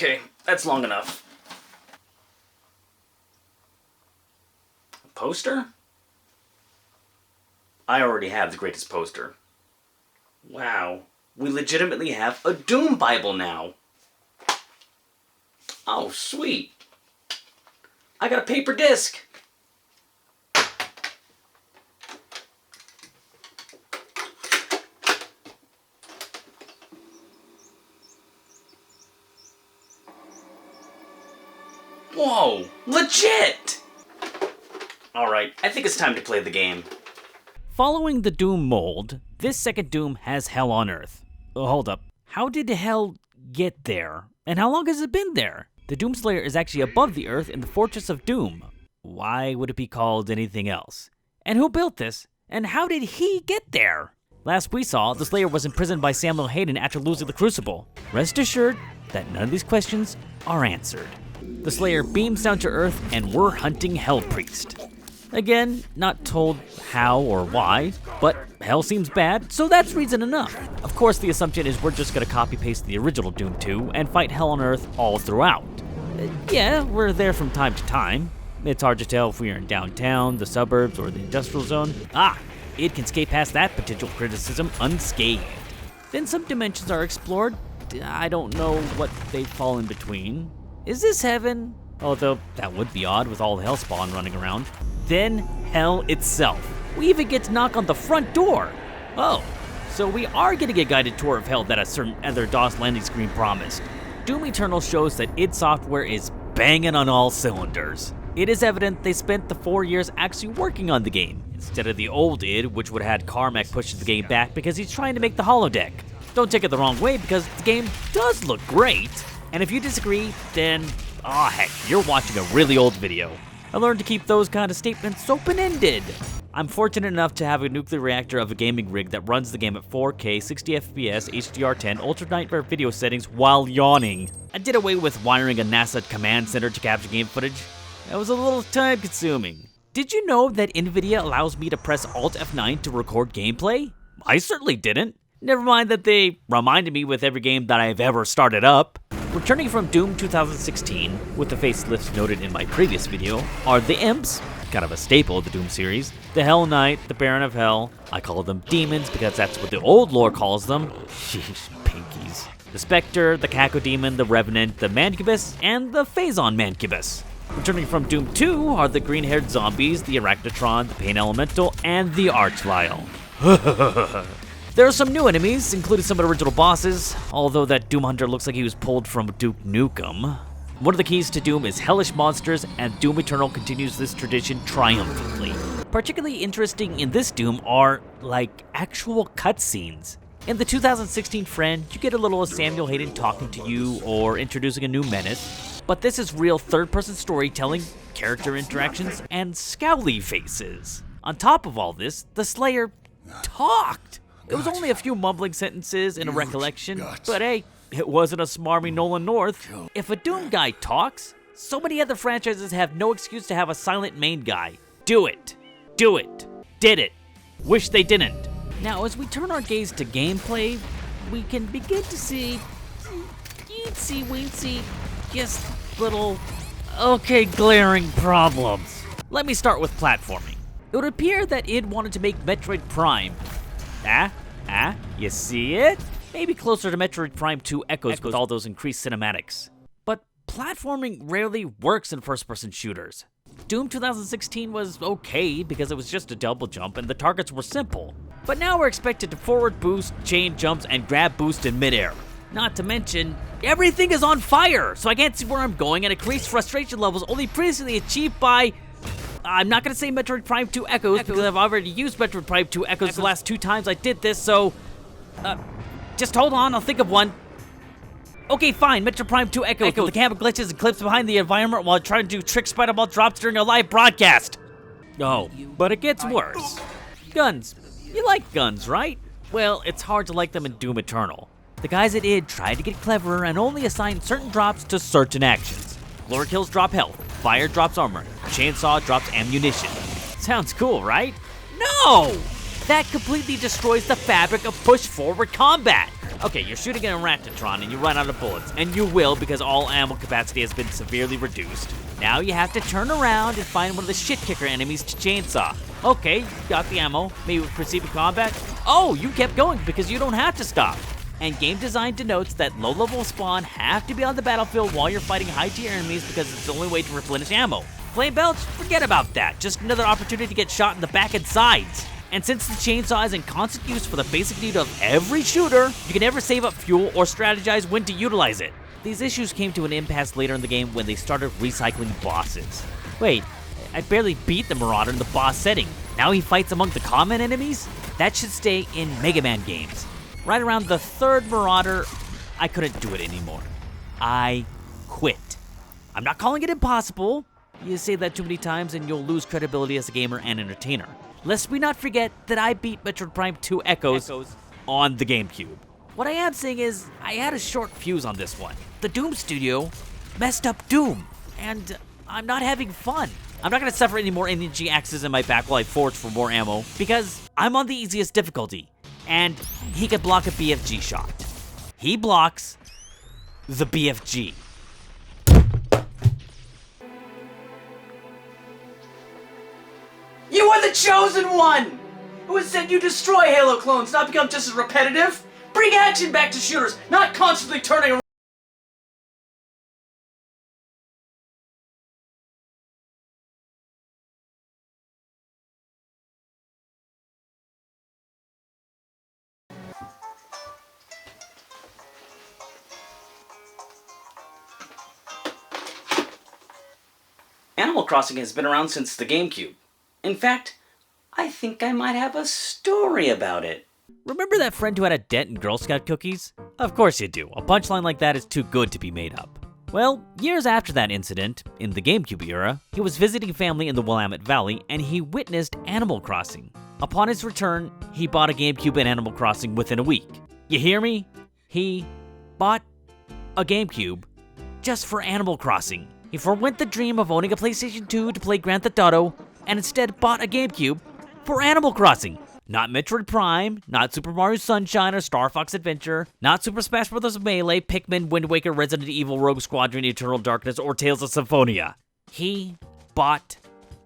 Okay, that's long enough. Poster? I already have the greatest poster. Wow, we legitimately have a Doom Bible now. Oh, sweet. I got a paper disc. Whoa, legit! Alright, I think it's time to play the game. Following the Doom mold, this second Doom has Hell on Earth. Oh, hold up. How did Hell get there? And how long has it been there? The Doomslayer is actually above the Earth in the Fortress of Doom. Why would it be called anything else? And who built this? And how did he get there? Last we saw, the Slayer was imprisoned by Samuel Hayden after losing the Crucible. Rest assured that none of these questions are answered. The Slayer beams down to Earth and we're hunting Hell Priest. Again, not told how or why, but Hell seems bad, so that's reason enough. Of course, the assumption is we're just gonna copy-paste the original Doom 2 and fight Hell on Earth all throughout. Yeah, we're there from time to time. It's hard to tell if we are in downtown, the suburbs, or the industrial zone. It can skate past that potential criticism unscathed. Then some dimensions are explored. I don't know what they fall in between. Is this heaven? Although, that would be odd with all the Hellspawn running around. Then, Hell itself. We even get to knock on the front door. Oh, so we are getting a guided tour of Hell that a certain other DOS landing screen promised. Doom Eternal shows that id Software is banging on all cylinders. It is evident they spent the 4 years actually working on the game, instead of the old id, which would have had Carmack push the game back because he's trying to make the holodeck. Don't take it the wrong way because the game does look great. And if you disagree, then, heck, you're watching a really old video. I learned to keep those kind of statements open-ended. I'm fortunate enough to have a nuclear reactor of a gaming rig that runs the game at 4K, 60 FPS, HDR10, Ultra Nightmare video settings while yawning. I did away with wiring a NASA command center to capture game footage. That was a little time-consuming. Did you know that NVIDIA allows me to press Alt F9 to record gameplay? I certainly didn't. Never mind that they reminded me with every game that I've ever started up. Returning from Doom 2016, with the facelifts noted in my previous video, are the Imps, kind of a staple of the Doom series, the Hell Knight, the Baron of Hell, I call them demons because that's what the old lore calls them, sheesh, pinkies, the Spectre, the Cacodemon, the Revenant, the Mancubus, and the Phazon Mancubus. Returning from Doom 2 are the green-haired zombies, the Arachnotron, the Pain Elemental, and the Archvile. There are some new enemies, including some of the original bosses, although that Doom Hunter looks like he was pulled from Duke Nukem. One of the keys to Doom is hellish monsters, and Doom Eternal continues this tradition triumphantly. Particularly interesting in this Doom are, actual cutscenes. In the 2016 Friend, you get a little of Samuel Hayden talking to you or introducing a new menace, but this is real third-person storytelling, character interactions, and scowly faces. On top of all this, the Slayer talked! It was only a few mumbling sentences in a recollection, but hey, it wasn't a smarmy Nolan North. If a Doom guy talks, so many other franchises have no excuse to have a silent main guy. Do it. Do it. Did it. Wish they didn't. Now, as we turn our gaze to gameplay, we can begin to see teensy-weensy, just little, glaring problems. Let me start with platforming. It would appear that id wanted to make Metroid Prime. You see it? Maybe closer to Metroid Prime 2 Echoes with all those increased cinematics. But platforming rarely works in first-person shooters. Doom 2016 was okay because it was just a double jump and the targets were simple. But now we're expected to forward boost, chain jumps, and grab boost in midair. Not to mention, everything is on fire, so I can't see where I'm going and it creates frustration levels only previously achieved by... I'm not going to say Metroid Prime 2 Echoes because I've already used Metroid Prime 2 Echoes the last 2 times I did this, so... just hold on, I'll think of one. Okay, fine, Metroid Prime 2 Echoes with the camera glitches and clips behind the environment while trying to do trick spider ball drops during a live broadcast. Oh, but it gets worse. Guns. You like guns, right? Well, it's hard to like them in Doom Eternal. The guys at id tried to get cleverer and only assign certain drops to certain actions. Glory kills drop health, fire drops armor, chainsaw drops ammunition. Sounds cool, right? No! That completely destroys the fabric of push-forward combat. Okay, you're shooting an Arachnotron and you run out of bullets, and you will because all ammo capacity has been severely reduced. Now you have to turn around and find one of the shit-kicker enemies to chainsaw. Okay, you got the ammo. Maybe proceed with combat? Oh, you kept going because you don't have to stop. And game design denotes that low-level spawn have to be on the battlefield while you're fighting high-tier enemies because it's the only way to replenish ammo. Flame belts? Forget about that. Just another opportunity to get shot in the back and sides. And since the chainsaw is in constant use for the basic need of every shooter, you can never save up fuel or strategize when to utilize it. These issues came to an impasse later in the game when they started recycling bosses. Wait, I barely beat the Marauder in the boss setting. Now he fights among the common enemies? That should stay in Mega Man games. Right around the third Marauder, I couldn't do it anymore. I quit. I'm not calling it impossible. You say that too many times and you'll lose credibility as a gamer and entertainer. Lest we not forget that I beat Metroid Prime 2 Echoes on the GameCube. What I am saying is, I had a short fuse on this one. The Doom Studio messed up Doom, and I'm not having fun. I'm not gonna suffer any more energy axes in my back while I forge for more ammo, because I'm on the easiest difficulty, and he can block a BFG shot. He blocks the BFG. You are the chosen one! Who has said you destroy Halo clones, not become just as repetitive? Bring action back to shooters, not constantly turning around. Animal Crossing has been around since the GameCube. In fact, I think I might have a story about it. Remember that friend who had a dent in Girl Scout cookies? Of course you do. A punchline like that is too good to be made up. Well, years after that incident, in the GameCube era, he was visiting family in the Willamette Valley and he witnessed Animal Crossing. Upon his return, he bought a GameCube and Animal Crossing within a week. You hear me? He bought a GameCube just for Animal Crossing. He forwent the dream of owning a PlayStation 2 to play Grand Theft Auto and instead bought a GameCube for Animal Crossing. Not Metroid Prime, not Super Mario Sunshine or Star Fox Adventure, not Super Smash Bros. Melee, Pikmin, Wind Waker, Resident Evil, Rogue Squadron, Eternal Darkness, or Tales of Symphonia. He bought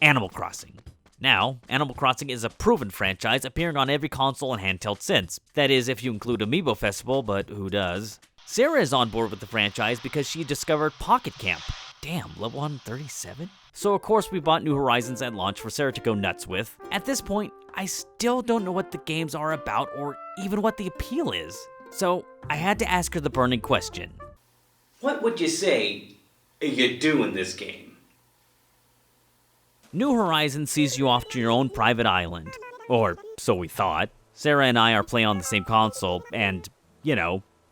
Animal Crossing. Now, Animal Crossing is a proven franchise appearing on every console and handheld since. That is, if you include Amiibo Festival, but who does? Sarah is on board with the franchise because she discovered Pocket Camp. Damn, level 137? So of course we bought New Horizons at launch for Sarah to go nuts with. At this point, I still don't know what the games are about or even what the appeal is. So I had to ask her the burning question. What would you say you do in this game? New Horizons sees you off to your own private island. Or so we thought. Sarah and I are playing on the same console, and,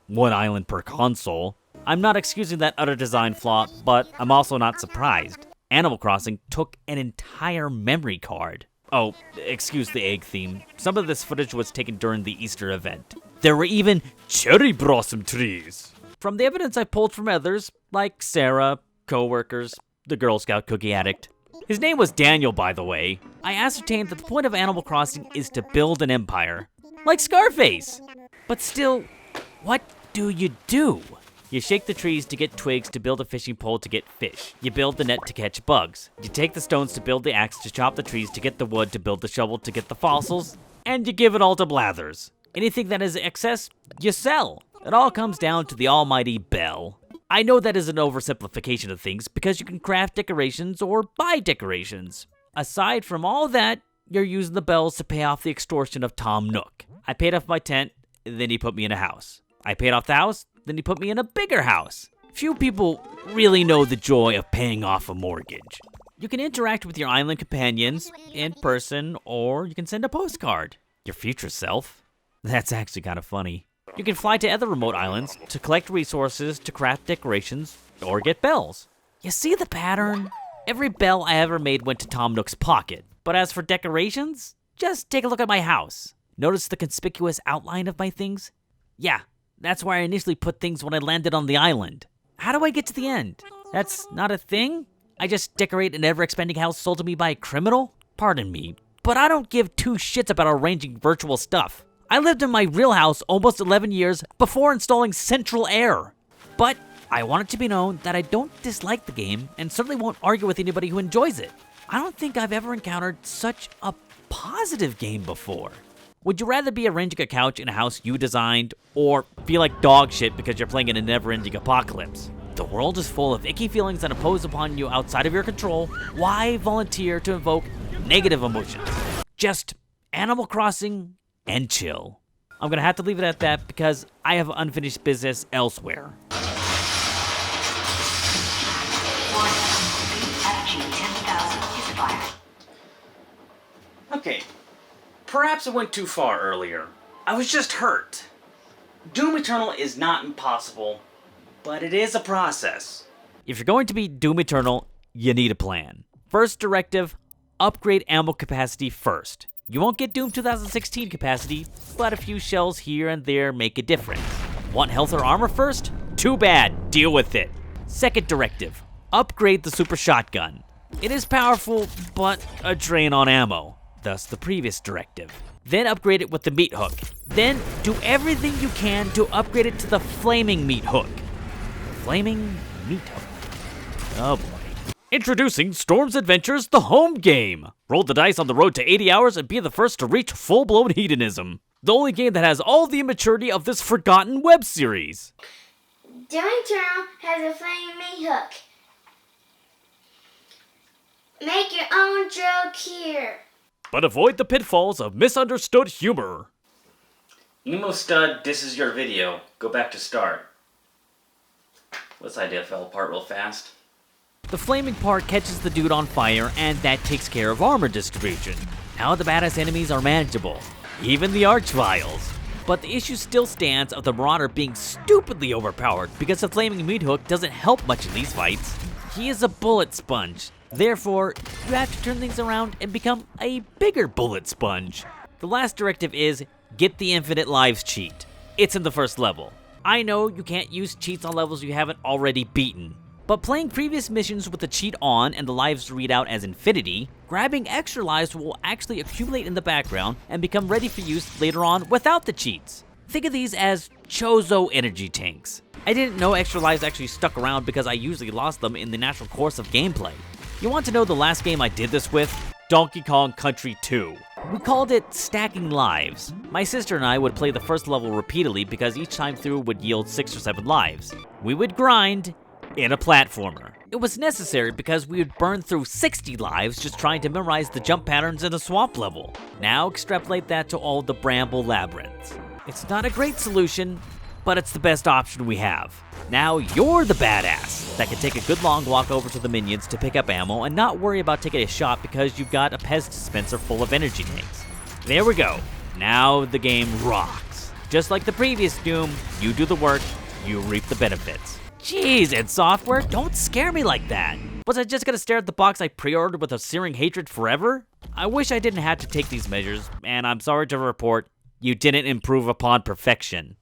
one island per console. I'm not excusing that utter design flaw, but I'm also not surprised. Animal Crossing took an entire memory card. Oh, excuse the egg theme. Some of this footage was taken during the Easter event. There were even cherry blossom trees. From the evidence I pulled from others, like Sarah, co-workers, the Girl Scout cookie addict. His name was Daniel, by the way. I ascertained that the point of Animal Crossing is to build an empire. Like Scarface! But still, what do you do? You shake the trees to get twigs to build a fishing pole to get fish. You build the net to catch bugs. You take the stones to build the axe to chop the trees to get the wood to build the shovel to get the fossils. And you give it all to Blathers. Anything that is excess, you sell. It all comes down to the almighty bell. I know that is an oversimplification of things because you can craft decorations or buy decorations. Aside from all that, you're using the bells to pay off the extortion of Tom Nook. I paid off my tent, then he put me in a house. I paid off the house, then he put me in a bigger house. Few people really know the joy of paying off a mortgage. You can interact with your island companions in person, or you can send a postcard. Your future self. That's actually kind of funny. You can fly to other remote islands to collect resources to craft decorations, or get bells. You see the pattern? Every bell I ever made went to Tom Nook's pocket. But as for decorations, just take a look at my house. Notice the conspicuous outline of my things? Yeah. That's where I initially put things when I landed on the island. How do I get to the end? That's not a thing? I just decorate an ever-expanding house sold to me by a criminal? Pardon me, but I don't give two shits about arranging virtual stuff. I lived in my real house almost 11 years before installing central air. But I want it to be known that I don't dislike the game and certainly won't argue with anybody who enjoys it. I don't think I've ever encountered such a positive game before. Would you rather be arranging a couch in a house you designed, or feel like dog shit because you're playing in a never-ending apocalypse? The world is full of icky feelings that impose upon you outside of your control. Why volunteer to invoke negative emotions? Just Animal Crossing and chill. I'm gonna have to leave it at that because I have unfinished business elsewhere. Okay, perhaps I went too far earlier. I was just hurt. Doom Eternal is not impossible, but it is a process. If you're going to be Doom Eternal, you need a plan. First directive, upgrade ammo capacity first. You won't get Doom 2016 capacity, but a few shells here and there make a difference. Want health or armor first? Too bad, deal with it. Second directive, upgrade the super shotgun. It is powerful, but a drain on ammo, thus the previous directive. Then upgrade it with the meat hook. Then do everything you can to upgrade it to the flaming meat hook. Flaming meat hook. Oh boy. Introducing Storm's Adventures, the home game. Roll the dice on the road to 80 hours and be the first to reach full-blown hedonism. The only game that has all the immaturity of this forgotten web series. Doom Eternal has a flaming meat hook. Make your own joke here. But avoid the pitfalls of misunderstood humor. Emo Stud, this is your video. Go back to start. This idea fell apart real fast. The flaming part catches the dude on fire, and that takes care of armor distribution. Now the badass enemies are manageable, even the Archviles. But the issue still stands of the Marauder being stupidly overpowered because the flaming meat hook doesn't help much in these fights. He is a bullet sponge. Therefore, you have to turn things around and become a bigger bullet sponge. The last directive is, get the infinite lives cheat. It's in the first level. I know you can't use cheats on levels you haven't already beaten, but playing previous missions with the cheat on and the lives read out as infinity, grabbing extra lives will actually accumulate in the background and become ready for use later on without the cheats. Think of these as Chozo energy tanks. I didn't know extra lives actually stuck around because I usually lost them in the natural course of gameplay. You want to know the last game I did this with? Donkey Kong Country 2. We called it stacking lives. My sister and I would play the first level repeatedly because each time through would yield 6 or 7 lives. We would grind in a platformer. It was necessary because we would burn through 60 lives just trying to memorize the jump patterns in a swamp level. Now extrapolate that to all the bramble labyrinths. It's not a great solution, but it's the best option we have. Now you're the badass that can take a good long walk over to the minions to pick up ammo and not worry about taking a shot because you've got a Pez dispenser full of energy tanks. There we go. Now the game rocks. Just like the previous Doom, you do the work, you reap the benefits. Jeez, id Software, don't scare me like that. Was I just gonna stare at the box I pre-ordered with a searing hatred forever? I wish I didn't have to take these measures, and I'm sorry to report, you didn't improve upon perfection.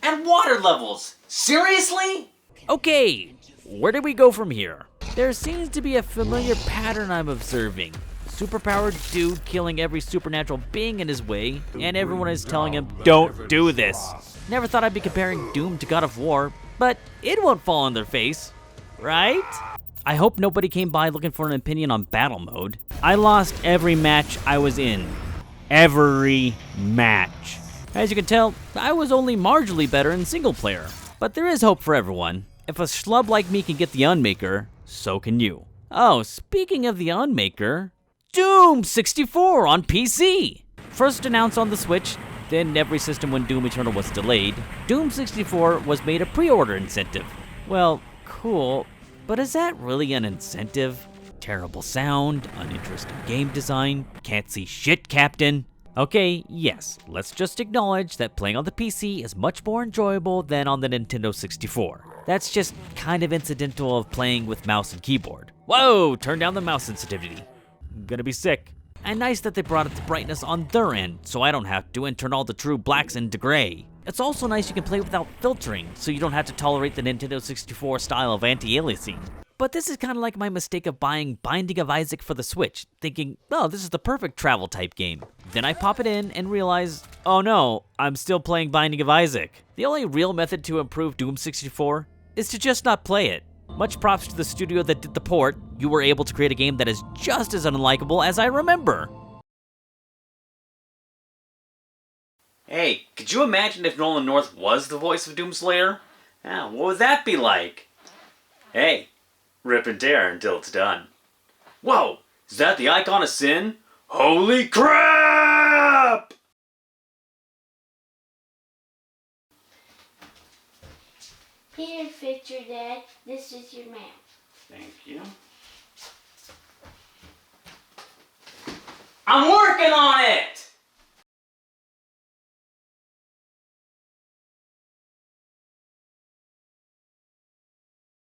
And water levels! Seriously? Okay, where do we go from here? There seems to be a familiar pattern I'm observing. Superpowered dude killing every supernatural being in his way, and everyone is telling him, don't do this. Never thought I'd be comparing Doom to God of War, but it won't fall on their face, right? I hope nobody came by looking for an opinion on battle mode. I lost every match I was in. Every match. As you can tell, I was only marginally better in single player. But there is hope for everyone. If a schlub like me can get the Unmaker, so can you. Oh, speaking of the Unmaker, Doom 64 on PC! First announced on the Switch, then every system when Doom Eternal was delayed, Doom 64 was made a pre-order incentive. Well, cool, but is that really an incentive? Terrible sound, uninteresting game design, can't see shit, Captain. Okay, yes, let's just acknowledge that playing on the PC is much more enjoyable than on the Nintendo 64. That's just kind of incidental of playing with mouse and keyboard. Whoa, turn down the mouse sensitivity. I'm gonna be sick. And nice that they brought up the brightness on their end, so I don't have to, and turn all the true blacks into gray. It's also nice you can play without filtering, so you don't have to tolerate the Nintendo 64 style of anti-aliasing. But this is kind of like my mistake of buying Binding of Isaac for the Switch, thinking, oh, this is the perfect travel type game. Then I pop it in and realize, oh no, I'm still playing Binding of Isaac. The only real method to improve Doom 64 is to just not play it. Much props to the studio that did the port. You were able to create a game that is just as unlikable as I remember. Hey, could you imagine if Nolan North was the voice of Doomslayer? Yeah, what would that be like? Hey, rip and tear until it's done. Whoa, is that the icon of sin? Holy crap! Here's a picture, Dad. This is your map. Thank you. I'm working on